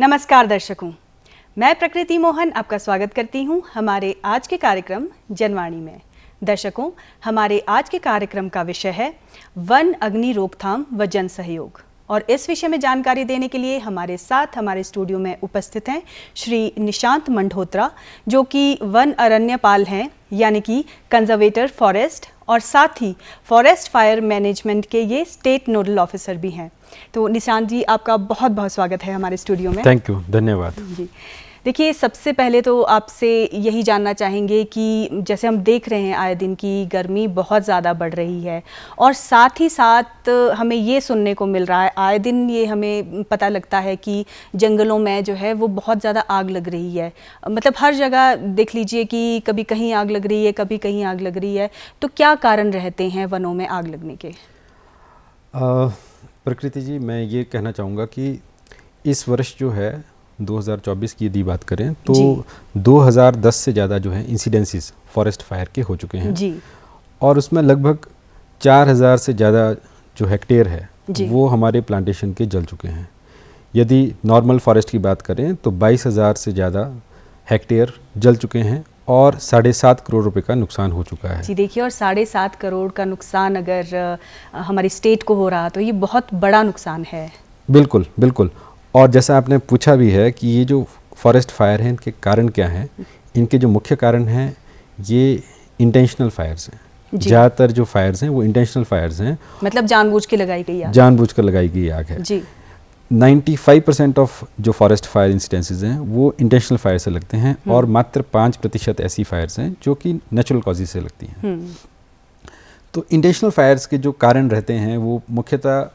नमस्कार दर्शकों, मैं प्रकृति मोहन आपका स्वागत करती हूं हमारे आज के कार्यक्रम जनवाणी में। दर्शकों, हमारे आज के कार्यक्रम का विषय है वन अग्नि रोकथाम व जन सहयोग, और इस विषय में जानकारी देने के लिए हमारे साथ हमारे स्टूडियो में उपस्थित हैं श्री निशांत मंडहोत्रा, जो कि वन अरण्यपाल हैं, यानी कि कंजर्वेटर फॉरेस्ट, और साथ ही फॉरेस्ट फायर मैनेजमेंट के ये स्टेट नोडल ऑफिसर भी हैं। तो निशांत जी, आपका बहुत बहुत स्वागत है हमारे स्टूडियो में। थैंक यू, धन्यवाद जी। देखिए, सबसे पहले तो आपसे यही जानना चाहेंगे कि जैसे हम देख रहे हैं आए दिन की गर्मी बहुत ज़्यादा बढ़ रही है, और साथ ही साथ हमें ये सुनने को मिल रहा है, आए दिन ये हमें पता लगता है कि जंगलों में जो है वो बहुत ज़्यादा आग लग रही है। मतलब हर जगह देख लीजिए कि कभी कहीं आग लग रही है, कभी कहीं आग लग रही है। तो क्या कारण रहते हैं वनों में आग लगने के? प्रकृति जी, मैं ये कहना चाहूँगा कि इस वर्ष जो है 2024 की यदि बात करें तो 2010 से ज़्यादा जो है इंसिडेंसेस फॉरेस्ट फायर के हो चुके हैं जी। और उसमें लगभग 4000 से ज़्यादा जो हेक्टेयर है वो हमारे प्लांटेशन के जल चुके हैं। यदि नॉर्मल फॉरेस्ट की बात करें तो 22,000 से ज़्यादा हेक्टेयर जल चुके हैं और 7.5 करोड़ रुपए का नुकसान हो चुका है। जी देखिए, और 7.5 करोड़ का नुकसान अगर हमारी स्टेट को हो रहा तो ये बहुत बड़ा नुकसान है। बिल्कुल बिल्कुल। और जैसा आपने पूछा भी है कि ये जो फॉरेस्ट फायर हैं इनके कारण क्या हैं, इनके जो मुख्य कारण हैं ये इंटेंशनल फायर्स हैं। ज़्यादातर जो फायर्स हैं वो इंटेंशनल फायर्स हैं, मतलब जानबूझ के लगाई गई आग, जानबूझकर लगाई गई आग है जी। 95% ऑफ जो फॉरेस्ट फायर इंसिडेंसेस हैं वो इंटेंशनल फायर से लगते हैं और मात्र 5% ऐसी फायर्स हैं जो कि नेचुरल कॉजेज से लगती हैं। तो इंटेंशनल फायर्स के जो कारण रहते हैं वो मुख्यतः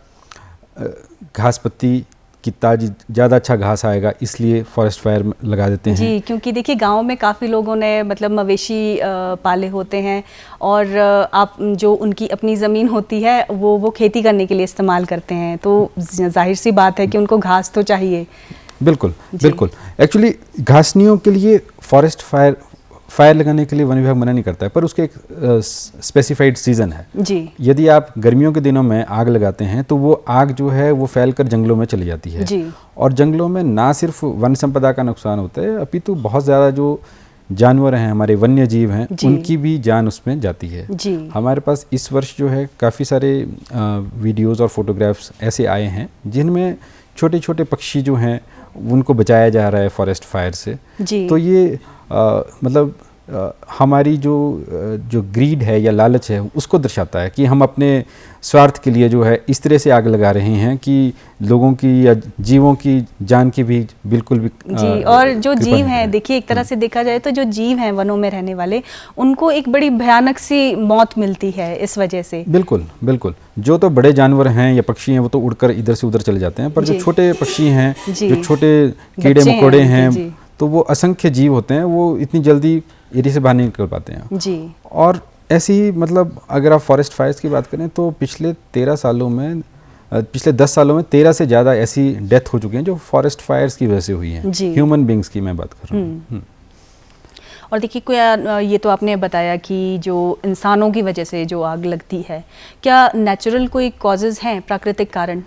घास पत्ती कि ताजी ज़्यादा अच्छा घास आएगा इसलिए फॉरेस्ट फायर लगा देते हैं जी। क्योंकि देखिए, गांव में काफ़ी लोगों ने मतलब मवेशी पाले होते हैं, और आप जो उनकी अपनी ज़मीन होती है वो खेती करने के लिए इस्तेमाल करते हैं, तो जाहिर सी बात है कि उनको घास तो चाहिए। बिल्कुल बिल्कुल। एक्चुअली घासनियों के लिए फॉरेस्ट फायर लगाने के लिए वन विभाग मना नहीं करता है, पर उसके एक स्पेसिफाइड सीज़न है जी। यदि आप गर्मियों के दिनों में आग लगाते हैं तो वो आग जो है वो फैलकर जंगलों में चली जाती है जी। और जंगलों में ना सिर्फ वन संपदा का नुकसान होता है, अपितु बहुत ज़्यादा जो जानवर हैं, हमारे वन्य जीव हैं, उनकी भी जान उसमें जाती है जी। हमारे पास इस वर्ष जो है काफ़ी सारे वीडियोज़ और फोटोग्राफ्स ऐसे आए हैं जिनमें छोटे छोटे पक्षी जो हैं उनको बचाया जा रहा है फॉरेस्ट फायर से जी। तो ये मतलब हमारी जो ग्रीड है या लालच है उसको दर्शाता है कि हम अपने स्वार्थ के लिए जो है इस तरह से आग लगा रहे हैं कि लोगों की या जीवों की जान की भी बिल्कुल भी जी। और जो जीव हैं, देखिए एक तरह से देखा जाए तो जो जीव हैं वनों में रहने वाले, उनको एक बड़ी भयानक सी मौत मिलती है इस वजह से। बिल्कुल बिल्कुल। जो तो बड़े जानवर हैं या पक्षी हैं वो तो उड़कर इधर से उधर चले जाते हैं, पर जो छोटे पक्षी हैं, जो छोटे कीड़े मकोड़े हैं, तो वो असंख्य जीव होते हैं, वो इतनी जल्दी एरिया से बाहर नहीं निकल पाते हैं जी। और ऐसी ही मतलब अगर आप फॉरेस्ट फायर्स की बात करें तो पिछले 10 सालों में 13 से ज़्यादा ऐसी डेथ हो चुकी हैं जो फॉरेस्ट फायर्स की वजह से हुई हैं, ह्यूमन बींग्स की मैं बात कर रहा हूँ। और देखिए, कोई ये तो आपने बताया कि जो इंसानों की वजह से जो आग लगती है, क्या नेचुरल कोई कॉजेज़ हैं, प्राकृतिक कारण?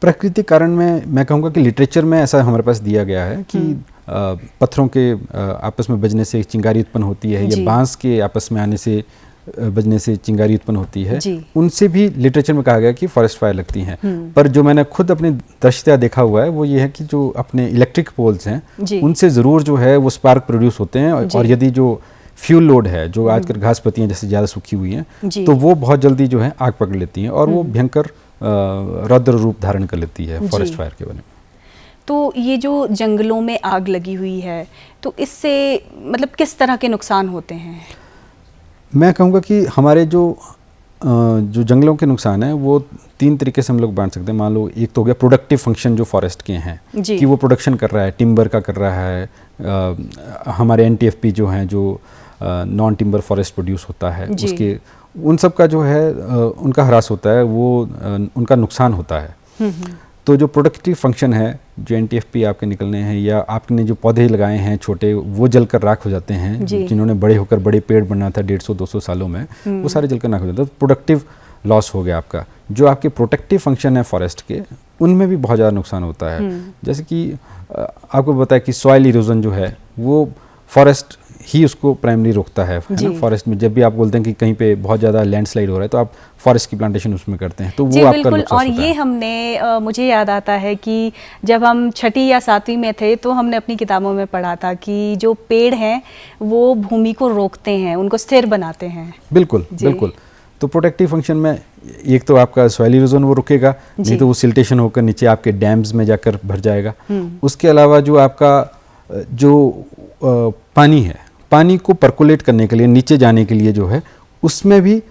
प्राकृतिक कारण में मैं कहूँगा कि लिटरेचर में ऐसा हमारे पास दिया गया है कि पत्थरों के आपस में बजने से चिंगारी उत्पन्न होती है, या बांस के आपस में आने से बजने से चिंगारी उत्पन्न होती है, उनसे भी लिटरेचर में कहा गया कि फॉरेस्ट फायर लगती हैं। पर जो मैंने खुद अपनी दृष्टया देखा हुआ है वो ये है कि जो अपने इलेक्ट्रिक पोल्स हैं उनसे ज़रूर जो है वो स्पार्क प्रोड्यूस होते हैं, और यदि जो फ्यूल लोड है, जो आजकल घास पत्तियाँ जैसे ज़्यादा सूखी हुई हैं तो वो बहुत जल्दी जो है आग पकड़ लेती हैं और वो भयंकर रौद्र रूप धारण कर लेती है फॉरेस्ट फायर के वजह। तो ये जो जंगलों में आग लगी हुई है, तो इससे मतलब किस तरह के नुकसान होते हैं? मैं कहूँगा कि हमारे जो जंगलों के नुकसान हैं वो 3 तरीके से हम लोग बांट सकते हैं। मान लो एक तो हो गया प्रोडक्टिव फंक्शन जो फॉरेस्ट के हैं कि वो प्रोडक्शन कर रहा है, टिम्बर का कर रहा है, हमारे NTFP जो हैं जो नॉन टिम्बर फॉरेस्ट प्रोड्यूस होता है उसके, उन सब का जो है उनका ह्रास होता है, वो उनका नुकसान होता है। तो जो प्रोडक्टिव फंक्शन है, जो NTFP आपके निकलने हैं या आपने जो पौधे लगाए हैं छोटे, वो जलकर राख हो जाते हैं, जिन्होंने बड़े होकर बड़े पेड़ बनना था 150-200 सालों में, वो सारे जलकर राख हो जाते हैं। प्रोडक्टिव लॉस हो गया आपका। जो आपके प्रोटेक्टिव फंक्शन है फॉरेस्ट के, उनमें भी बहुत ज़्यादा नुकसान होता है। जैसे कि आपको बताया कि सॉइल इरोजन जो है वो फॉरेस्ट ही उसको प्राइमरी रोकता है ना। फॉरेस्ट में जब भी आप बोलते हैं कि कहीं पे बहुत ज़्यादा लैंडस्लाइड हो रहा है तो आप फॉरेस्ट की प्लांटेशन उसमें करते हैं, तो वो आपका बिल्कुल। नुकसान और होता ये है। हमने मुझे याद आता है कि जब हम 6ठी या 7वीं में थे तो हमने अपनी किताबों में पढ़ा था कि जो पेड़ हैं वो भूमि को रोकते हैं, उनको स्थिर बनाते हैं। बिल्कुल बिल्कुल। तो प्रोटेक्टिव फंक्शन में एक तो आपका सॉइल इरोजन वो रुकेगा, नहीं तो वो सिल्टेशन होकर नीचे आपके डैम्स में जाकर भर जाएगा। उसके अलावा जो आपका जो पानी है, पानी को परकोलेट करने के लिए, नीचे जाने के लिए जो है उसमें भी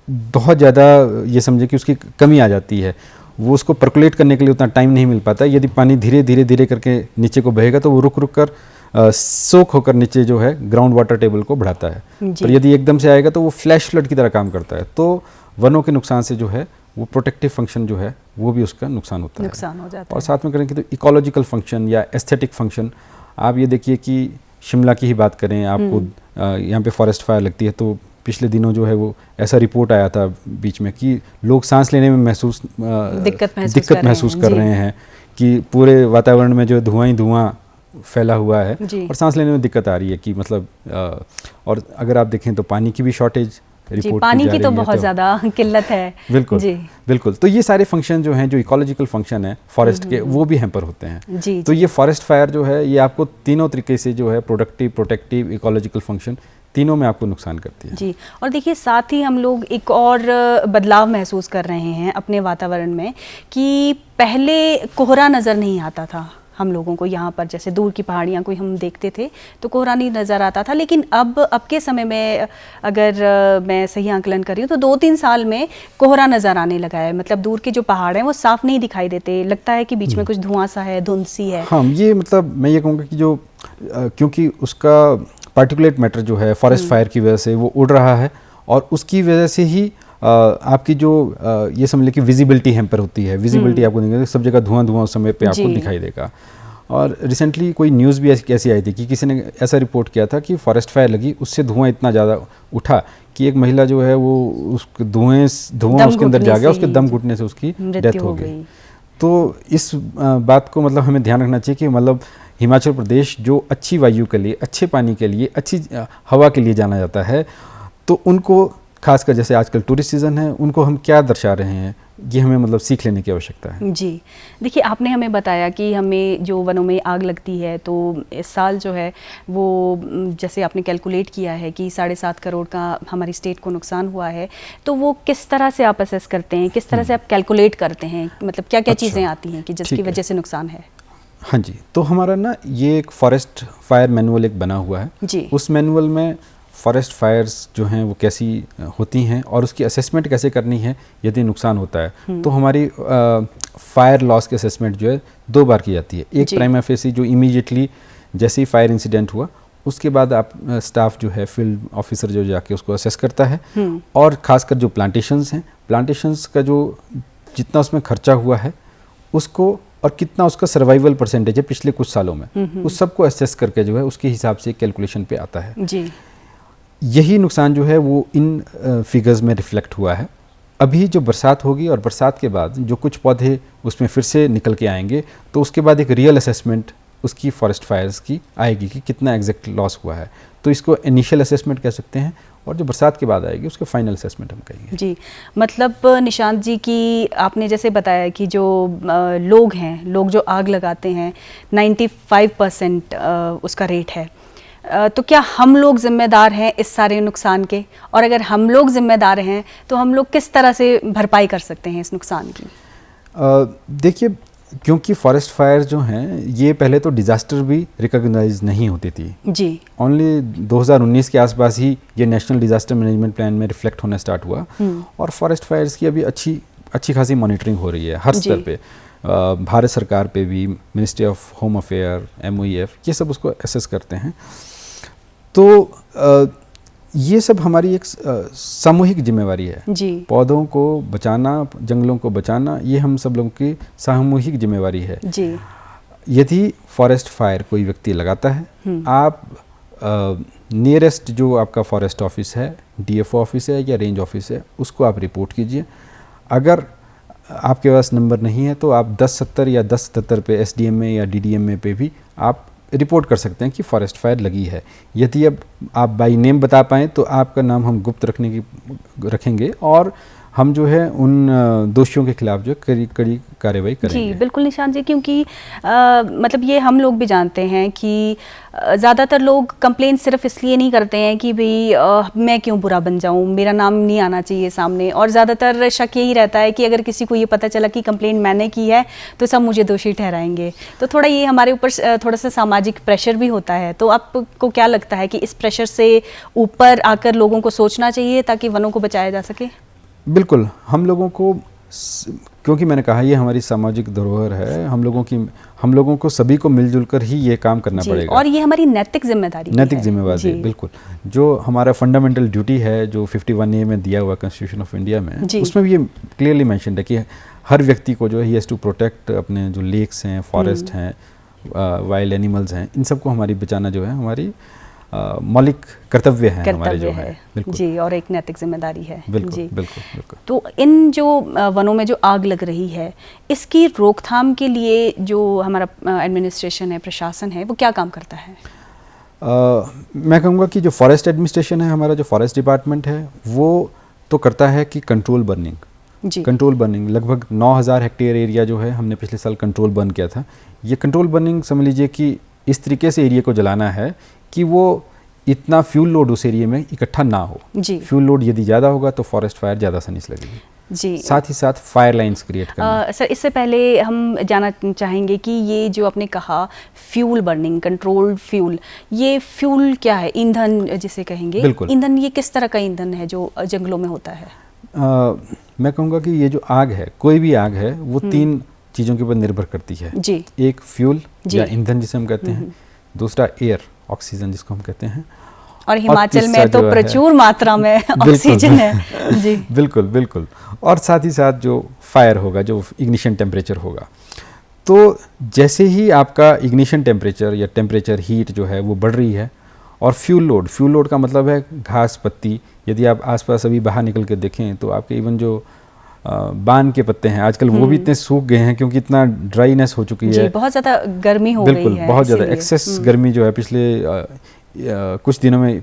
बहुत ज़्यादा ये समझे कि उसकी कमी आ जाती है। वो उसको परकोलेट करने के लिए उतना टाइम नहीं मिल पाता। यदि पानी धीरे धीरे धीरे करके नीचे को बहेगा तो वो रुक रुक कर सोख होकर नीचे जो है ग्राउंड वाटर टेबल को बढ़ाता है। पर यदि एकदम से आएगा तो वो फ्लैश फ्लड की तरह काम करता है। तो वनों के नुकसान से जो है वो प्रोटेक्टिव फंक्शन जो है वो भी उसका नुकसान होता है, नुकसान हो जाता और है। साथ में करेंगे तो इकोलॉजिकल फंक्शन या एस्थेटिक फंक्शन, आप ये देखिए कि शिमला की ही बात करें, आपको यहाँ पे फॉरेस्ट फायर लगती है तो पिछले दिनों जो है वो ऐसा रिपोर्ट आया था बीच में कि लोग सांस लेने में दिक्कत महसूस कर रहे हैं कि पूरे वातावरण में जो धुआं ही धुआं फैला हुआ है और सांस लेने में दिक्कत आ रही है कि मतलब और अगर आप देखें तो पानी की भी शॉर्टेज रिपोर्ट पानी की तो बहुत ज़्यादा किल्लत है। बिल्कुल बिल्कुल। तो ये सारे फंक्शन जो हैं, जो इकोलॉजिकल फंक्शन है फॉरेस्ट के, वो भी हैम्पर होते हैं। तो ये फॉरेस्ट फायर जो है ये आपको तीनों तरीके से जो है प्रोडक्टिव, प्रोटेक्टिव, इकोलॉजिकल फंक्शन तीनों में आपको नुकसान करती है। जी। और देखिए साथ ही हम लोग एक और बदलाव महसूस कर रहे हैं अपने वातावरण में कि पहले कोहरा नज़र नहीं आता था हम लोगों को। यहाँ पर जैसे दूर की पहाड़ियाँ कोई हम देखते थे तो कोहरा नहीं नज़र आता था, लेकिन अब के समय में अगर मैं सही आंकलन कर रही हूँ तो 2-3 साल में कोहरा नज़र आने लगा है। मतलब दूर के जो पहाड़ हैं वो साफ नहीं दिखाई देते, लगता है कि बीच में कुछ धुआं सा है, धुंध सी है। हाँ, ये मतलब मैं ये कहूँगा कि जो क्योंकि उसका पार्टिकुलेट मैटर जो है फॉरेस्ट फायर की वजह से वो उड़ रहा है और उसकी वजह से ही आपकी जो ये समझ लें कि विजिबिलिटी हैम्पर होती है। विजिबिलिटी आपको नहीं, सब जगह धुआं धुआं उस समय पे आपको दिखाई देगा। और रिसेंटली कोई न्यूज़ भी ऐसी आई थी कि किसी ने ऐसा रिपोर्ट किया था कि फॉरेस्ट फायर लगी, उससे धुआं इतना ज़्यादा उठा कि एक महिला जो है वो उस धुआं उसके अंदर जा गया, उसके दम घुटने से उसकी डेथ हो गई। तो इस बात को मतलब हमें ध्यान रखना चाहिए कि मतलब हिमाचल प्रदेश जो अच्छी वायु के लिए, अच्छे पानी के लिए, अच्छी हवा के लिए जाना जाता है, तो उनको खासकर जैसे आजकल टूरिस्ट सीज़न है, उनको हम क्या दर्शा रहे हैं, ये हमें मतलब सीख लेने की आवश्यकता है। जी। देखिए आपने हमें बताया कि हमें जो वनों में आग लगती है तो इस साल जो है वो जैसे आपने कैलकुलेट किया है कि 7.5 करोड़ का हमारी स्टेट को नुकसान हुआ है, तो वो किस तरह से आप असेस करते हैं, किस तरह से आप कैलकुलेट करते हैं, मतलब क्या क्या चीज़ें आती हैं कि जिसकी वजह से नुकसान है? हाँ जी, तो हमारा ना ये एक फॉरेस्ट फायर मैनुअल एक बना हुआ है जी। उस मैनुअल में फॉरेस्ट फायर्स जो हैं वो कैसी होती हैं और उसकी असेसमेंट कैसे करनी है यदि नुकसान होता है। तो हमारी फायर लॉस की असेसमेंट जो है 2 बार की जाती है। एक प्राइमा फेसी जो इमीडिएटली जैसे ही फायर इंसिडेंट हुआ उसके बाद आप स्टाफ जो है फील्ड ऑफिसर जो जाके उसको असेस करता है, और ख़ासकर जो प्लांटेशंस हैं, प्लांटेशंस का जो जितना उसमें खर्चा हुआ है उसको और कितना उसका सर्वाइवल परसेंटेज है पिछले कुछ सालों में, उस सबको असेस करके जो है उसके हिसाब से कैलकुलेशन पे आता है जी। यही नुकसान जो है वो इन फिगर्स में रिफ्लेक्ट हुआ है। अभी जो बरसात होगी और बरसात के बाद जो कुछ पौधे उसमें फिर से निकल के आएंगे तो उसके बाद एक रियल असेसमेंट उसकी फॉरेस्ट फायर्स की आएगी कि कितना एग्जैक्ट लॉस हुआ है। तो इसको इनिशियल असेसमेंट कह सकते हैं, और जो बरसात के बाद आएगी उसको फाइनल असेसमेंट हम कहेंगे जी। मतलब निशांत जी की आपने जैसे बताया कि जो लोग हैं, लोग जो आग लगाते हैं 95% उसका रेट है, तो क्या हम लोग जिम्मेदार हैं इस सारे नुकसान के, और अगर हम लोग जिम्मेदार हैं तो हम लोग किस तरह से भरपाई कर सकते हैं इस नुकसान की? देखिए, क्योंकि फॉरेस्ट फायर जो हैं ये पहले तो डिज़ास्टर भी रिकॉग्नाइज नहीं होती थी जी। ओनली 2019 के आसपास ही ये नेशनल डिज़ास्टर मैनेजमेंट प्लान में रिफ्लेक्ट होना स्टार्ट हुआ, और फॉरेस्ट फायर्स की अभी अच्छी खासी मॉनिटरिंग हो रही है हर स्तर पे। भारत सरकार पे भी, ministry of home affair, MOEF, ये सब उसको एसेस करते हैं। तो ये सब हमारी एक सामूहिक जिम्मेवारी है जी। पौधों को बचाना, जंगलों को बचाना, ये हम सब लोगों की सामूहिक जिम्मेवारी है जी। यदि फॉरेस्ट फायर कोई व्यक्ति लगाता है, आप नियरेस्ट जो आपका फॉरेस्ट ऑफिस है, DFO ऑफिस है या रेंज ऑफिस है, उसको आप रिपोर्ट कीजिए। अगर आपके पास नंबर नहीं है तो आप 1070 या 1077 पे SDMA या DDMA पे भी आप रिपोर्ट कर सकते हैं कि फॉरेस्ट फायर लगी है। यदि अब आप बाई नेम बता पाएँ तो आपका नाम हम गुप्त रखेंगे और हम जो है उन दोषियों के खिलाफ जो कड़ी कार्रवाई करेंगे। जी बिल्कुल निशांत जी, क्योंकि मतलब ये हम लोग भी जानते हैं कि ज़्यादातर लोग कंप्लेंट सिर्फ इसलिए नहीं करते हैं कि भाई मैं क्यों बुरा बन जाऊं, मेरा नाम नहीं आना चाहिए सामने, और ज़्यादातर शक यही रहता है कि अगर किसी को ये पता चला कि कंप्लेंट मैंने की है तो सब मुझे दोषी ठहराएंगे। तो थोड़ा ये हमारे ऊपर थोड़ा सा सामाजिक प्रेशर भी होता है। तो आपको क्या लगता है कि इस प्रेशर से ऊपर आकर लोगों को सोचना चाहिए ताकि वनों को बचाया जा सके? बिल्कुल, हम लोगों को, क्योंकि मैंने कहा ये हमारी सामाजिक धरोहर है, हम लोगों को सभी को मिलजुल कर ही ये काम करना पड़ेगा और ये हमारी नैतिक जिम्मेदारी है। बिल्कुल, जो हमारा फंडामेंटल ड्यूटी है जो 51A में दिया हुआ कॉन्स्टिट्यूशन ऑफ इंडिया में, उसमें भी ये क्लियरली मेंशन्ड है कि हर व्यक्ति को जो है ही हैज़ टू प्रोटेक्ट अपने जो लेक्स हैं, फॉरेस्ट हैं, वाइल्ड एनिमल्स हैं, इन सबको हमारी बचाना जो है हमारी मौलिक कर्तव्य है हमारे जो है। बिल्कुल जी, और एक नैतिक जिम्मेदारी है। बिल्कुल, जी बिल्कुल, बिल्कुल। तो इन जो वनों में जो आग लग रही है, इसकी रोकथाम के लिए जो हमारा एडमिनिस्ट्रेशन है, प्रशासन है, वो क्या काम करता है? मैं कहूँगा कि जो फॉरेस्ट एडमिनिस्ट्रेशन है, हमारा जो फॉरेस्ट डिपार्टमेंट है, वो तो करता है कि कंट्रोल बर्निंग लगभग 9000 हेक्टेयर एरिया जो है हमने पिछले साल कंट्रोल बर्न किया था। ये कंट्रोल बर्निंग समझ लीजिए कि इस तरीके से एरिया को जलाना है कि वो इतना फ्यूल लोड उस एरिया में इकट्ठा ना हो। फ्यूल लोड यदि ज़्यादा होगा तो फॉरेस्ट फायर ज़्यादा आसानी से लगेगी। जी, साथ ही साथ फायर लाइन्स क्रिएट करना। सर, इससे पहले हम जानना चाहेंगे कि ये जो आपने कहा फ्यूल बर्निंग, कंट्रोल्ड फ्यूल, ये फ्यूल क्या है? ईंधन जिसे कहेंगे। बिल्कुल। ईंधन, ये किस तरह का ईंधन है जो जंगलों में होता है? मैं कहूँगा कि ये जो आग है, कोई भी आग है, वो 3 चीज़ों के ऊपर निर्भर करती है। जी। एक फ्यूल या ईंधन जिसे हम कहते हैं, दूसरा एयर, ऑक्सीजन जिसको हम कहते हैं, और हिमाचल में तो प्रचुर मात्रा में ऑक्सीजन है। जी बिल्कुल बिल्कुल। और साथ ही साथ जो फायर होगा, जो इग्निशन टेम्परेचर होगा, तो जैसे ही आपका इग्निशन टेम्परेचर या टेम्परेचर हीट जो है वो बढ़ रही है, और फ्यूल लोड का मतलब है घास पत्ती, यदि आप आसपास अभी बाहर निकल के देखें तो आपके इवन जो बान के पत्ते हैं आजकल वो भी इतने सूख गए हैं क्योंकि इतना ड्राईनेस हो चुकी है, बहुत ज़्यादा गर्मी हो गई है। बिल्कुल, बहुत ज़्यादा एक्सेस गर्मी जो है पिछले कुछ दिनों में,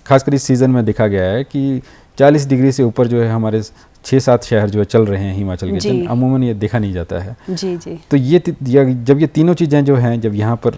खासकर इस सीज़न में देखा गया है कि 40 डिग्री से ऊपर जो है हमारे 6-7 शहर जो है चल रहे हैं हिमाचल के। अमूमन ये देखा नहीं जाता है। जी जी। तो जब ये तीनों चीज़ें जो हैं जब यहाँ पर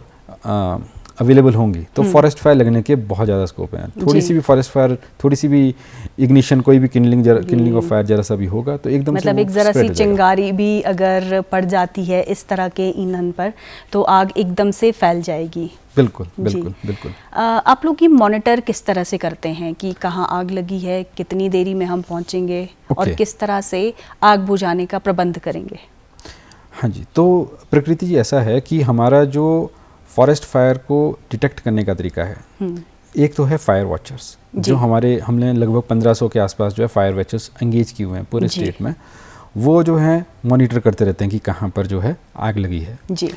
अवेलेबल होंगी तो फॉरेस्ट फायर लगने के बहुत ज़्यादा स्कोप है। थोड़ी सी भी फॉरेस्ट फायर, थोड़ी सी भी इग्निशन, कोई भी किनलिंग ऑफ फायर जरा सा भी होगा तो एकदम मतलब एक ज़रा सी चिंगारी भी अगर पड़ जाती है इस तरह के ईंधन पर तो आग एकदम से फैल जाएगी। बिल्कुल बिल्कुल बिल्कुल। आप लोग ये मॉनिटर किस तरह से करते हैं कि कहाँ आग लगी है, कितनी देरी में हम पहुँचेंगे और किस तरह से आग बुझाने का प्रबंध करेंगे? हाँ जी, तो प्रकृति जी ऐसा है कि हमारा जो फॉरेस्ट फायर को डिटेक्ट करने का तरीका है, एक तो है फायर वॉचर्स, जो हमने लगभग 1500 के आसपास जो है फायर वॉचर्स एंगेज किए हुए हैं पूरे स्टेट में। वो जो है मॉनिटर करते रहते हैं कि कहाँ पर जो है आग लगी है। जी।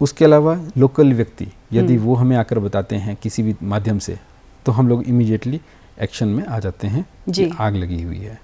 उसके अलावा लोकल व्यक्ति यदि वो हमें आकर बताते हैं किसी भी माध्यम से, तो हम लोग इमीडिएटली एक्शन में आ जाते हैं कि आग लगी हुई है।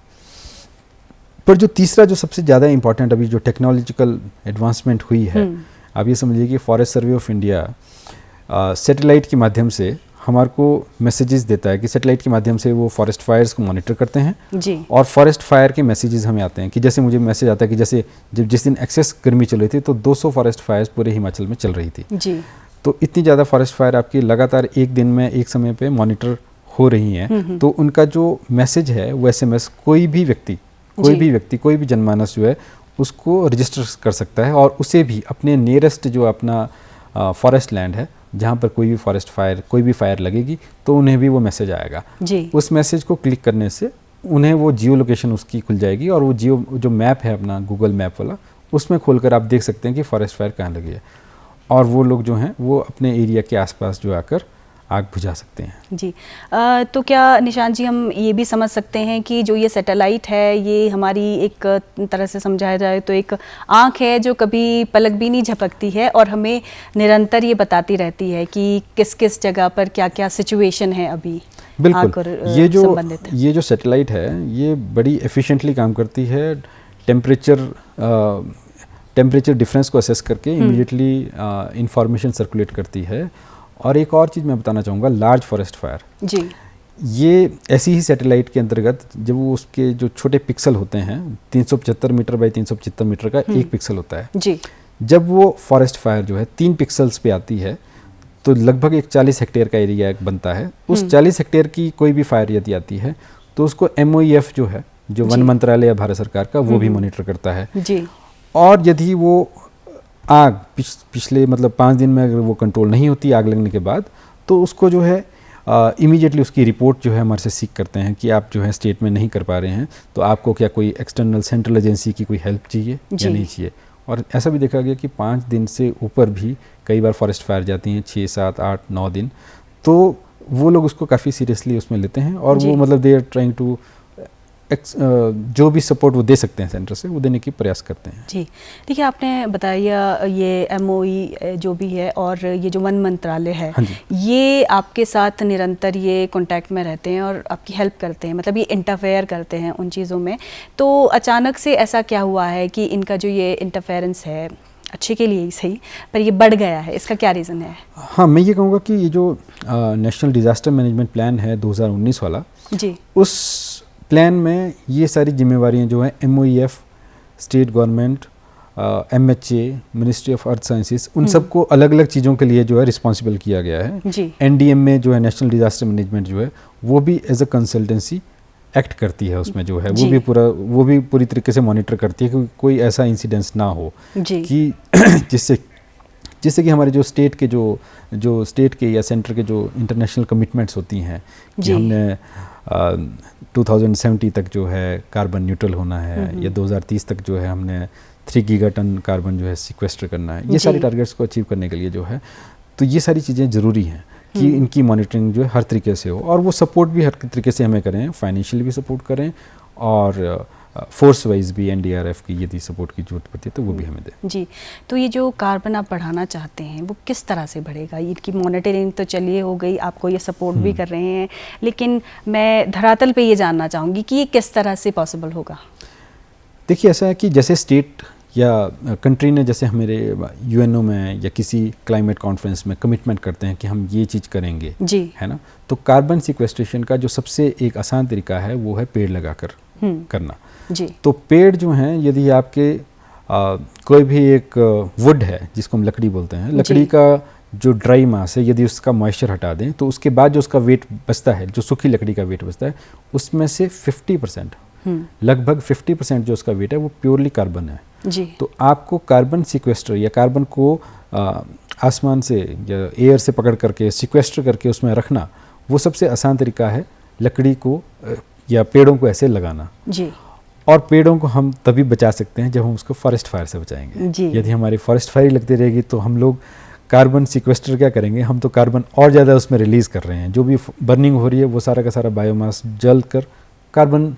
पर जो तीसरा, जो सबसे ज़्यादा इम्पॉर्टेंट अभी जो टेक्नोलॉजिकल एडवांसमेंट हुई है, आप ये समझिए कि forest survey of India satellite के माध्यम से हमारे को मैसेजेस देता है कि सैटेलाइट के माध्यम से वो फॉरेस्ट फायर्स को मॉनिटर करते हैं जी। और फॉरेस्ट फायर के मैसेजेस हमें आते हैं कि जैसे मुझे मैसेज आता है कि जैसे जिस दिन एक्सेस गर्मी चल रही थी तो 200 फॉरेस्ट फायर्स पूरे हिमाचल में चल रही थी जी। तो इतनी ज़्यादा फॉरेस्ट फायर आपकी लगातार एक दिन में एक समय पे मॉनिटर हो रही हैं, तो उनका जो मैसेज है वो SMS कोई भी व्यक्ति, कोई भी जनमानस जो है उसको रजिस्टर कर सकता है और उसे भी अपने नियरेस्ट जो अपना फॉरेस्ट लैंड है जहाँ पर कोई भी फायर लगेगी तो उन्हें भी वो मैसेज आएगा जी। उस मैसेज को क्लिक करने से उन्हें वो जियो लोकेशन उसकी खुल जाएगी और वो जियो जो मैप है अपना गूगल मैप वाला, उसमें खोलकर आप देख सकते हैं कि फॉरेस्ट फायर कहाँ लगी है और वो लोग जो हैं वो अपने एरिया के आसपास जो आकर आग बुझा सकते हैं जी। तो क्या निशांत जी हम ये भी समझ सकते हैं कि जो ये सैटेलाइट है ये हमारी एक तरह से समझाया जाए तो एक आँख है जो कभी पलक भी नहीं झपकती है और हमें निरंतर ये बताती रहती है कि किस किस जगह पर क्या क्या सिचुएशन है अभी। बिल्कुल, ये जो सैटेलाइट है ये बड़ी एफिशिएंटली काम करती है टेम्परेचर डिफरेंस को असेस करके इमीडिएटली इंफॉर्मेशन सर्कुलेट करती है। और एक और चीज़ मैं बताना चाहूँगा, लार्ज फॉरेस्ट फायर जी, ये ऐसी ही सैटेलाइट के अंतर्गत जब वो उसके जो छोटे पिक्सल होते हैं 375 मीटर बाई 375 मीटर का एक पिक्सल होता है जी, जब वो फॉरेस्ट फायर जो है 3 पिक्सल्स पे आती है तो लगभग एक 40 हेक्टेयर का एरिया बनता है। उस 40 हेक्टेयर की कोई भी फायर यदि आती है तो उसको MOEF जो है, जो वन मंत्रालय या भारत सरकार का, वो भी मॉनिटर करता है जी। और यदि वो आग पिछले मतलब 5 दिन में अगर वो कंट्रोल नहीं होती आग लगने के बाद, तो उसको जो है इमीडिएटली उसकी रिपोर्ट जो है हमारे से सीख करते हैं कि आप जो है स्टेट में नहीं कर पा रहे हैं, तो आपको क्या कोई एक्सटर्नल सेंट्रल एजेंसी की कोई हेल्प चाहिए या नहीं चाहिए। और ऐसा भी देखा गया कि 5 दिन से ऊपर भी कई बार फॉरेस्ट फायर जाती हैं, 6, 7, 8, 9 दिन, तो वो लोग उसको काफ़ी सीरियसली उसमें लेते हैं और वो मतलब दे आर ट्राइंग टू जो भी सपोर्ट वो दे सकते हैं सेंटर से, वो देने की प्रयास करते हैं। जी, देखिए आपने बताया ये MOE जो भी है और ये जो वन मंत्रालय है, हाँ, ये आपके साथ निरंतर ये कांटेक्ट में रहते हैं और आपकी हेल्प करते हैं, मतलब ये इंटरफेयर करते हैं उन चीज़ों में। तो अचानक से ऐसा क्या हुआ है कि इनका जो ये इंटरफेरेंस है, अच्छे के लिए ही सही, पर ये बढ़ गया है, इसका क्या रीज़न है? हाँ, मैं ये कहूँगा कि ये जो नेशनल डिज़ास्टर मैनेजमेंट प्लान है 2019 वाला, जी, उस प्लान में ये सारी जिम्मेवारियां जो हैं MOEF, state government, MHA, ministry of earth sciences, उन सबको अलग अलग चीज़ों के लिए जो है रिस्पॉन्सिबल किया गया है। जी, NDM में जो है नेशनल डिज़ास्टर मैनेजमेंट जो है वो भी एज अ कंसल्टेंसी एक्ट करती है, उसमें जो है वो भी पूरी तरीके से मॉनिटर करती है कि कोई ऐसा इंसिडेंस ना हो कि जिससे कि हमारे जो स्टेट के या सेंटर के जो इंटरनेशनल कमिटमेंट्स होती हैं कि हमने 2070 तक जो है कार्बन न्यूट्रल होना है या 2030 तक जो है हमने 3 गीगाटन कार्बन जो है सिक्वेस्टर करना है, ये सारे टारगेट्स को अचीव करने के लिए जो है, तो ये सारी चीज़ें ज़रूरी हैं कि इनकी मॉनिटरिंग जो है हर तरीके से हो और वो सपोर्ट भी हर तरीके से हमें करें, फाइनेंशियली भी सपोर्ट करें और फोर्स वाइज भी NDRF की यदि सपोर्ट की जरूरत पड़ती है तो वो भी हमें दें। जी, तो ये जो कार्बन आप बढ़ाना चाहते हैं वो किस तरह से बढ़ेगा? इनकी मॉनिटरिंग तो चलिए हो गई, आपको ये सपोर्ट भी कर रहे हैं, लेकिन मैं धरातल पे ये जानना चाहूँगी कि ये किस तरह से पॉसिबल होगा? देखिए, ऐसा है कि जैसे स्टेट या कंट्री ने जैसे हमारे UNO में या किसी क्लाइमेट कॉन्फ्रेंस में कमिटमेंट करते हैं कि हम ये चीज़ करेंगे, जी, है ना, तो कार्बन सिक्वेस्ट्रेशन का जो सबसे एक आसान तरीका है वो है पेड़ लगाकर करना। जी, तो पेड़ जो हैं, यदि आपके कोई भी एक वुड है जिसको हम लकड़ी बोलते हैं, लकड़ी का जो ड्राई मास है, यदि उसका मॉइस्चर हटा दें तो उसके बाद जो उसका वेट बचता है, जो सूखी लकड़ी का वेट बचता है, उसमें से 50% लगभग 50% जो उसका वेट है वो प्योरली कार्बन है। जी, तो आपको कार्बन सिक्वेस्टर या कार्बन को आसमान से या एयर से पकड़ करके सिक्वेस्टर करके उसमें रखना, वो सबसे आसान तरीका है लकड़ी को या पेड़ों को ऐसे लगाना। जी, और पेड़ों को हम तभी बचा सकते हैं जब हम उसको फॉरेस्ट फायर से बचाएंगे। यदि हमारी फॉरेस्ट फायर लगती रहेगी तो हम लोग कार्बन सिक्वेस्टर क्या करेंगे, हम तो कार्बन और ज़्यादा उसमें रिलीज़ कर रहे हैं। जो भी बर्निंग हो रही है वो सारा का सारा बायोमास जल कर कार्बन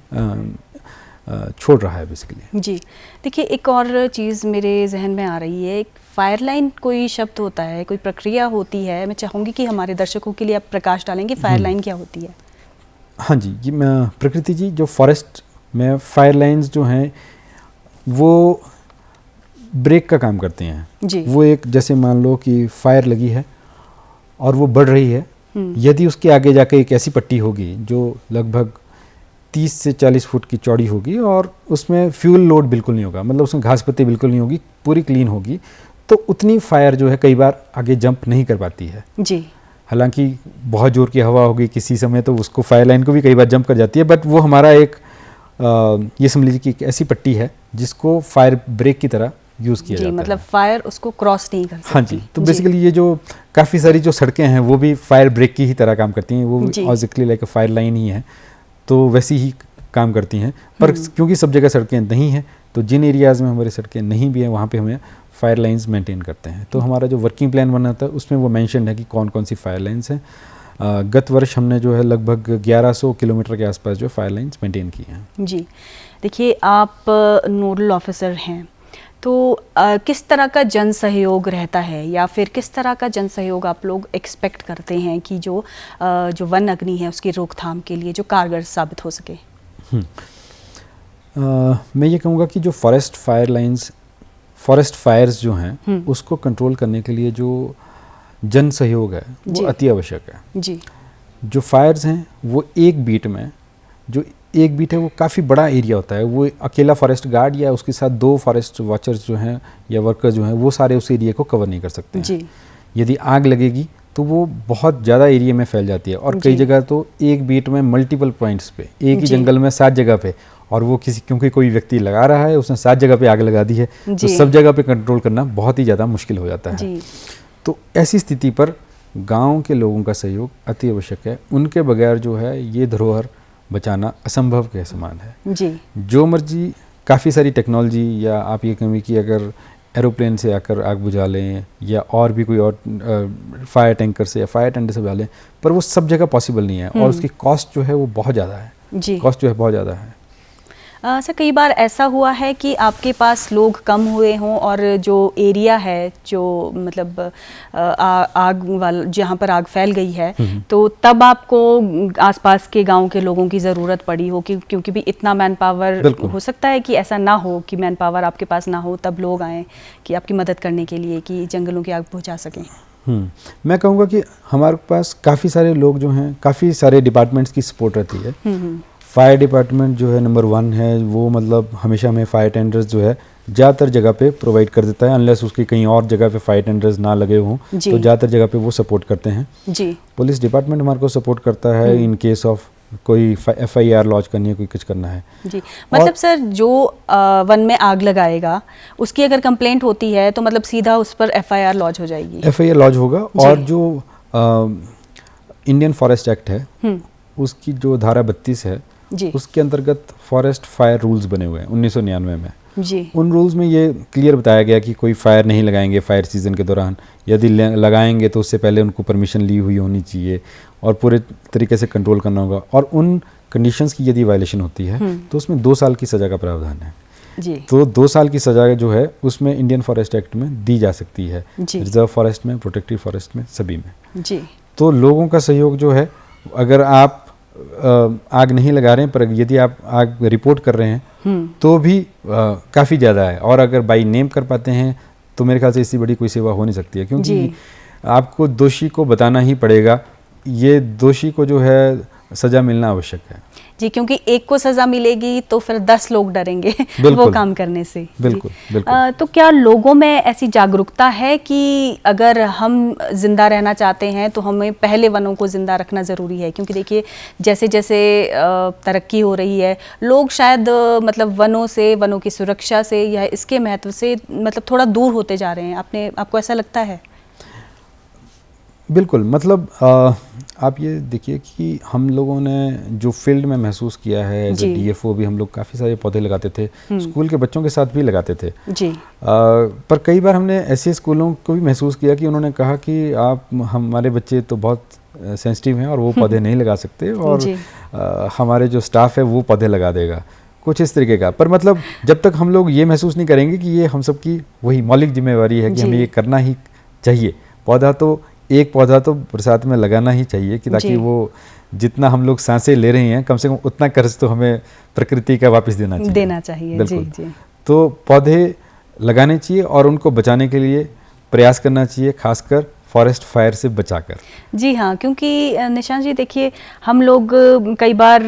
छोड़ रहा है बेसिकली। जी, देखिए एक और चीज़ मेरे जहन में आ रही है, एक फायर लाइन कोई शब्द होता है, कोई प्रक्रिया होती है, मैं चाहूँगी कि हमारे दर्शकों के लिए आप प्रकाश डालेंगे फायर लाइन क्या होती है? हाँ जी, ये प्रकृति जी, जो फॉरेस्ट में फायर लाइन्स जो हैं वो ब्रेक का काम करते हैं जी, वो एक जैसे मान लो कि फायर लगी है और वो बढ़ रही है, यदि उसके आगे जाके एक ऐसी पट्टी होगी जो लगभग 30 से 40 फुट की चौड़ी होगी और उसमें फ्यूल लोड बिल्कुल नहीं होगा, मतलब उसमें घास पत्ती बिल्कुल नहीं होगी, पूरी क्लीन होगी, तो उतनी फायर जो है कई बार आगे जंप नहीं कर पाती है। जी, हालांकि बहुत जोर की हवा होगी किसी समय तो उसको फायर लाइन को भी कई बार जंप कर जाती है, बट वो हमारा एक ये समझ लीजिए कि एक ऐसी पट्टी है जिसको फायर ब्रेक की तरह यूज़ किया जाता है। मतलब फायर उसको क्रॉस नहीं कर सकती। हाँ जी, तो बेसिकली ये जो काफ़ी सारी जो सड़कें हैं वो भी फायर ब्रेक की ही तरह काम करती हैं, वो ऑब्वियसली लाइक फायर लाइन ही है, तो वैसी ही काम करती हैं। पर क्योंकि सब जगह सड़कें नहीं हैं तो जिन एरियाज़ में हमारी सड़कें नहीं भी हैं वहाँ पे हमें फायर लाइंस मेंटेन करते हैं। तो हमारा जो वर्किंग प्लान बना था उसमें वो मेंशन है कि कौन कौन सी फायर लाइंस हैं। गत वर्ष हमने जो है लगभग 1100 किलोमीटर के आसपास जो फायर लाइंस मेंटेन की हैं। जी, देखिए आप नोडल ऑफिसर हैं, तो किस तरह का जन सहयोग रहता है या फिर किस तरह का जन सहयोग आप लोग एक्सपेक्ट करते हैं कि जो वन अग्नि है उसकी रोकथाम के लिए जो कारगर साबित हो सके? मैं ये कहूँगा कि जो फॉरेस्ट फायर्स जो हैं उसको कंट्रोल करने के लिए जो जन सहयोग है वो अति आवश्यक है जी। जो फायर्स हैं वो एक बीट है वो काफ़ी बड़ा एरिया होता है। वो अकेला फॉरेस्ट गार्ड या उसके साथ 2 फॉरेस्ट वॉचर्स जो हैं या वर्कर्स जो हैं वो सारे उस एरिया को कवर नहीं कर सकते हैं। जी। यदि आग लगेगी तो वो बहुत ज़्यादा एरिया में फैल जाती है और कई जगह तो एक बीट में मल्टीपल पॉइंट्स पे एक ही जंगल में 7 जगह पे, और वो क्योंकि कोई व्यक्ति लगा रहा है उसने 7 जगह पे आग लगा दी है तो सब जगह पे कंट्रोल करना बहुत ही ज़्यादा मुश्किल हो जाता है। तो ऐसी स्थिति पर गांव के लोगों का सहयोग अति आवश्यक है। उनके बगैर जो है ये धरोहर बचाना असंभव के समान है जी। जो मर्जी काफ़ी सारी टेक्नोलॉजी या आप ये कहें कि अगर एरोप्लेन से आकर आग बुझा लें या और भी कोई और फायर टैंकर से या फायर टेंडर से बुझा लें, पर वो सब जगह पॉसिबल नहीं है और उसकी कॉस्ट जो है वो बहुत ज़्यादा है जी। कॉस्ट जो है बहुत ज़्यादा है। सर कई बार ऐसा हुआ है कि आपके पास लोग कम हुए हों और जो एरिया है जो मतलब आग वाला जहाँ पर आग फैल गई है तो तब आपको आसपास के गांव के लोगों की ज़रूरत पड़ी हो क्योंकि भी इतना मैन पावर हो सकता है कि ऐसा ना हो कि मैन पावर आपके पास ना हो तब लोग आएँ कि आपकी मदद करने के लिए कि जंगलों की आग बुझा सकें। मैं कहूँगा कि हमारे पास काफ़ी सारे लोग जो हैं काफ़ी सारे डिपार्टमेंट्स की सपोर्ट रहती है। फायर डिपार्टमेंट जो है नंबर 1 है, वो मतलब हमेशा हमें फायर टेंडर्स जो है ज़्यादातर जगह पे प्रोवाइड कर देता है, अनलेस उसकी कहीं और जगह पे फायर टेंडर्स ना लगे हों तो ज़्यादातर जगह पे वो सपोर्ट करते हैं जी। पुलिस डिपार्टमेंट हमारे को सपोर्ट करता है इन केस ऑफ कोई FIR लॉन्च करनी है, कोई कुछ करना है जी। मतलब सर जो वन में आग लगाएगा उसकी अगर कंप्लेंट होती है तो मतलब सीधा उस पर FIR लॉन्च हो जाएगी? FIR लॉन्च होगा और जो इंडियन फॉरेस्ट एक्ट है उसकी जो धारा 32 है जी। उसके अंतर्गत फॉरेस्ट फायर रूल्स बने हुए हैं 1999 में जी। उन रूल्स में ये क्लियर बताया गया कि कोई फायर नहीं लगाएंगे फायर सीजन के दौरान, यदि लगाएंगे तो उससे पहले उनको परमिशन ली हुई होनी चाहिए और पूरे तरीके से कंट्रोल करना होगा और उन कंडीशंस की यदि वायलेशन होती है तो उसमें 2 साल की सज़ा का प्रावधान है जी। तो 2 साल की सज़ा जो है उसमें इंडियन फॉरेस्ट एक्ट में दी जा सकती है, रिजर्व फॉरेस्ट में, प्रोटेक्टिव फॉरेस्ट में, सभी में जी। तो लोगों का सहयोग जो है, अगर आप आग नहीं लगा रहे हैं पर यदि आप आग रिपोर्ट कर रहे हैं तो भी काफ़ी ज़्यादा है, और अगर बाई नेम कर पाते हैं तो मेरे ख्याल से इससे बड़ी कोई सेवा हो नहीं सकती है, क्योंकि आपको दोषी को बताना ही पड़ेगा। ये दोषी को जो है सज़ा मिलना आवश्यक है जी, क्योंकि एक को सज़ा मिलेगी तो फिर 10 लोग डरेंगे वो काम करने से। बिल्कुल, बिल्कुल। तो क्या लोगों में ऐसी जागरूकता है कि अगर हम जिंदा रहना चाहते हैं तो हमें पहले वनों को जिंदा रखना ज़रूरी है? क्योंकि देखिए जैसे जैसे तरक्की हो रही है लोग शायद मतलब वनों की सुरक्षा से या इसके महत्व से मतलब थोड़ा दूर होते जा रहे हैं। आपको ऐसा लगता है? बिल्कुल, मतलब आप ये देखिए कि हम लोगों ने जो फील्ड में महसूस किया है, जो DFO भी हम लोग काफ़ी सारे पौधे लगाते थे, स्कूल के बच्चों के साथ भी लगाते थे जी। पर कई बार हमने ऐसे स्कूलों को भी महसूस किया कि उन्होंने कहा कि हमारे बच्चे तो बहुत सेंसिटिव हैं और वो पौधे नहीं लगा सकते और हमारे जो स्टाफ है वो पौधे लगा देगा, कुछ इस तरीके का। पर मतलब जब तक हम लोग ये महसूस नहीं करेंगे कि ये हम सब की वही मौलिक जिम्मेवारी है कि हमें ये करना ही चाहिए, एक पौधा तो बरसात में लगाना ही चाहिए कि ताकि वो जितना हम लोग सांसें ले रहे हैं कम से कम उतना कर्ज तो हमें प्रकृति का वापस देना चाहिए। जी, जी। तो पौधे लगाने चाहिए और उनको बचाने के लिए प्रयास करना चाहिए, खासकर फॉरेस्ट फायर से बचाकर। जी हाँ, क्योंकि निशांत जी देखिए हम लोग कई बार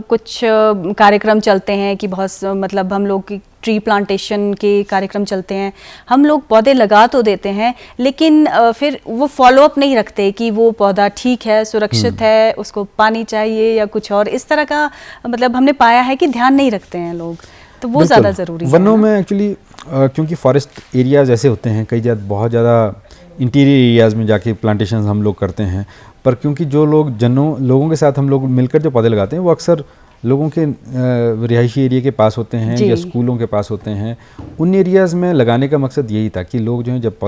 कुछ कार्यक्रम चलते हैं कि बहुत मतलब हम लोग की ट्री प्लांटेशन के कार्यक्रम चलते हैं, हम लोग पौधे लगा तो देते हैं लेकिन फिर वो फॉलो अप नहीं रखते कि वो पौधा ठीक है, सुरक्षित है, उसको पानी चाहिए या कुछ और इस तरह का मतलब हमने पाया है कि ध्यान नहीं रखते हैं लोग, तो वो ज़्यादा ज़रूरी है। वनों में एक्चुअली क्योंकि फॉरेस्ट एरियाज ऐसे होते हैं कई बहुत ज़्यादा इंटीरियर एरियाज़ में जाके प्लांटेशन हम लोग करते हैं, पर क्योंकि जो लोगों के साथ हम लोग मिलकर जो पौधे लगाते हैं वो अक्सर लोगों के रिहायशी एरिया के पास होते हैं या स्कूलों के पास होते हैं। उन एरियाज़ में लगाने का मकसद यही था कि लोग जो हैं जब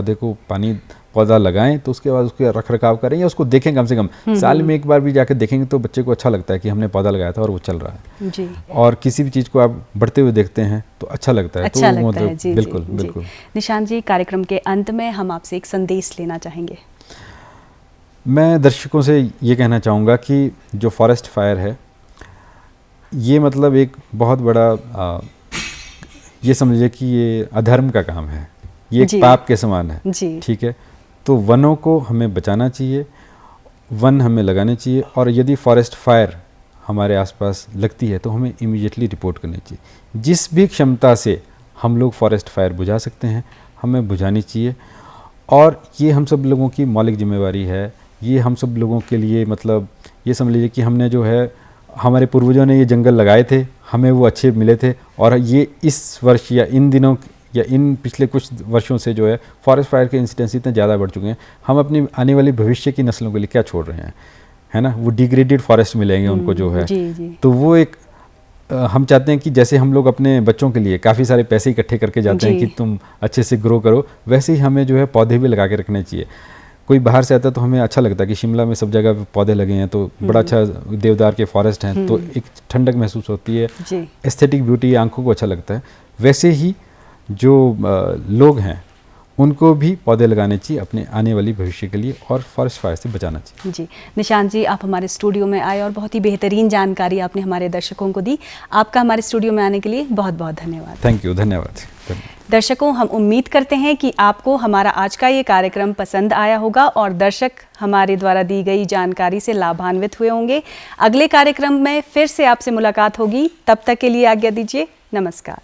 पौधा लगाएं तो उसके बाद उसके रख रखाव करें या उसको देखें, कम से कम साल में एक बार भी जाकर देखेंगे तो बच्चे को अच्छा लगता है कि हमने पौधा लगाया था और वो चल रहा है जी। और किसी भी चीज़ को आप बढ़ते हुए देखते हैं तो अच्छा लगता है। अच्छा लगता है जी, बिल्कुल जी, बिल्कुल। निशांत जी, कार्यक्रम के अंत में हम आपसे एक संदेश लेना चाहेंगे। मैं दर्शकों से ये कहना चाहूँगा कि जो फॉरेस्ट फायर है ये मतलब एक बहुत बड़ा ये समझिए कि ये अधर्म का काम है, ये एक पाप के समान है, ठीक है। तो वनों को हमें बचाना चाहिए, वन हमें लगाने चाहिए, और यदि फॉरेस्ट फायर हमारे आसपास लगती है तो हमें इमीडिएटली रिपोर्ट करनी चाहिए। जिस भी क्षमता से हम लोग फॉरेस्ट फायर बुझा सकते हैं हमें बुझानी चाहिए, और ये हम सब लोगों की मौलिक जिम्मेवारी है। ये हम सब लोगों के लिए मतलब ये समझ लीजिए कि हमने जो है, हमारे पूर्वजों ने ये जंगल लगाए थे, हमें वो अच्छे मिले थे, और ये इस वर्ष या इन दिनों या इन पिछले कुछ वर्षों से जो है फॉरेस्ट फायर के इंसिडेंस इतने ज़्यादा बढ़ चुके हैं। हम अपनी आने वाली भविष्य की नस्लों के लिए क्या छोड़ रहे हैं, है ना। वो डिग्रेडेड फॉरेस्ट मिलेंगे उनको जो है। तो वो एक हम चाहते हैं कि जैसे हम लोग अपने बच्चों के लिए काफ़ी सारे पैसे इकट्ठे करके जाते हैं कि तुम अच्छे से ग्रो करो, वैसे ही हमें जो है पौधे भी लगा के रखने चाहिए। कोई बाहर से आता है तो हमें अच्छा लगता है कि शिमला में सब जगह पौधे लगे हैं, तो बड़ा अच्छा देवदार के फॉरेस्ट हैं, तो एक ठंडक महसूस होती है, एस्थेटिक ब्यूटी, आंखों को अच्छा लगता है। वैसे ही जो लोग हैं उनको भी पौधे लगाने चाहिए अपने आने वाली भविष्य के लिए, और फॉरेस्ट फायर से बचाना चाहिए। जी निशांत जी, आप हमारे स्टूडियो में आए और बहुत ही बेहतरीन जानकारी आपने हमारे दर्शकों को दी। आपका हमारे स्टूडियो में आने के लिए बहुत बहुत धन्यवाद। थैंक यू, धन्यवाद। दर्शकों, हम उम्मीद करते हैं कि आपको हमारा आज का ये कार्यक्रम पसंद आया होगा और दर्शक हमारे द्वारा दी गई जानकारी से लाभान्वित हुए होंगे। अगले कार्यक्रम में फिर से आपसे मुलाकात होगी, तब तक के लिए आज्ञा दीजिए। नमस्कार।